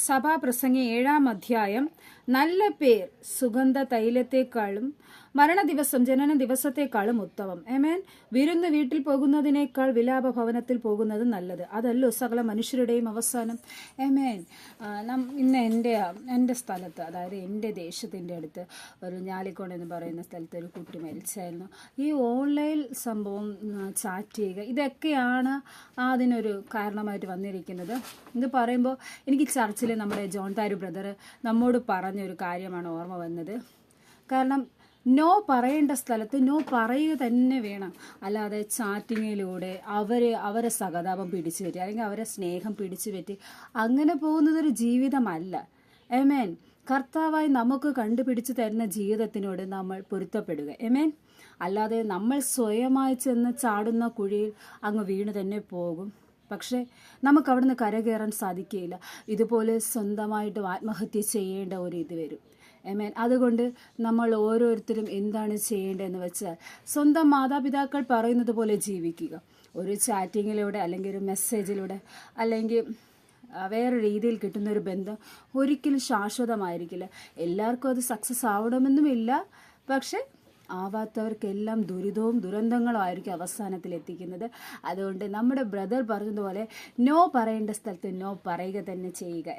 സഭാപ്രസംഗി 7-ാം അധ്യായം. നല്ല പേർ സുഗന്ധ തൈലത്തെക്കാളും മരണ ദിവസം ജനന ദിവസത്തെക്കാളും ഉത്തമം. ആമേൻ. വിരുന്ന് വീട്ടിൽ പോകുന്നതിനേക്കാൾ വിലാപ ഭവനത്തിൽ പോകുന്നത് നല്ലത്. അതല്ലോ സകല മനുഷ്യരുടെയും അവസാനം. ആമേൻ. ഇന്ന് എൻ്റെ സ്ഥലത്ത്, അതായത് എൻ്റെ ദേശത്തിൻ്റെ അടുത്ത് ഒരു ഞാലിക്കോട് എന്ന് പറയുന്ന സ്ഥലത്ത് ഒരു കുട്ടി മരിച്ചായിരുന്നു. ഈ ഓൺലൈൻ സംഭവം, ചാറ്റ് ചെയ്യുക, ഇതൊക്കെയാണ് അതിനൊരു കാരണമായിട്ട് വന്നിരിക്കുന്നത്. ഇത് പറയുമ്പോൾ എനിക്ക് ചർച്ചിൽ നമ്മുടെ ജോൺ താരു ബ്രദർ നമ്മോട് പറഞ്ഞൊരു കാര്യമാണ് ഓർമ്മ വന്നത്. കാരണം നോ പറയേണ്ട സ്ഥലത്ത് നോ പറയുക തന്നെ വേണം. അല്ലാതെ ചാറ്റിങ്ങിലൂടെ അവരെ സഹതാപം പിടിച്ചു പറ്റി, അല്ലെങ്കിൽ അവരെ സ്നേഹം പിടിച്ചു പറ്റി അങ്ങനെ പോകുന്നതൊരു ജീവിതമല്ല. ആമേൻ. കർത്താവായി നമുക്ക് കണ്ടുപിടിച്ചു തരുന്ന ജീവിതത്തിനോട് നമ്മൾ പൊരുത്തപ്പെടുക. ആമേൻ. അല്ലാതെ നമ്മൾ സ്വയമായി ചെന്ന് ചാടുന്ന കുഴിയിൽ അങ്ങ് വീണ് തന്നെ പോകും. പക്ഷേ നമുക്ക് അവിടുന്ന് കരകയറാൻ സാധിക്കുകയില്ല. ഇതുപോലെ സ്വന്തമായിട്ട് ആത്മഹത്യ ചെയ്യേണ്ട ഒരു ഇത് വരും. ആമേൻ. അതുകൊണ്ട് നമ്മൾ ഓരോരുത്തരും എന്താണ് ചെയ്യേണ്ടതെന്ന് വെച്ചാൽ സ്വന്തം മാതാപിതാക്കൾ പറയുന്നത് പോലെ ജീവിക്കുക. ഒരു ചാറ്റിങ്ങിലൂടെ അല്ലെങ്കിൽ ഒരു മെസ്സേജിലൂടെ അല്ലെങ്കിൽ വേറെ രീതിയിൽ കിട്ടുന്നൊരു ബന്ധം ഒരിക്കലും ശാശ്വതമായിരിക്കില്ല. എല്ലാവർക്കും അത് സക്സസ് ആവണമെന്നുമില്ല. പക്ഷെ ആവാത്തവർക്കെല്ലാം ദുരിതവും ദുരന്തങ്ങളും ആയിരിക്കും അവസാനത്തിൽ എത്തിക്കുന്നത്. അതുകൊണ്ട് നമ്മുടെ ബ്രദർ പറഞ്ഞതുപോലെ നോ പറയേണ്ട സ്ഥലത്ത് നോ പറയുക തന്നെ ചെയ്യുക.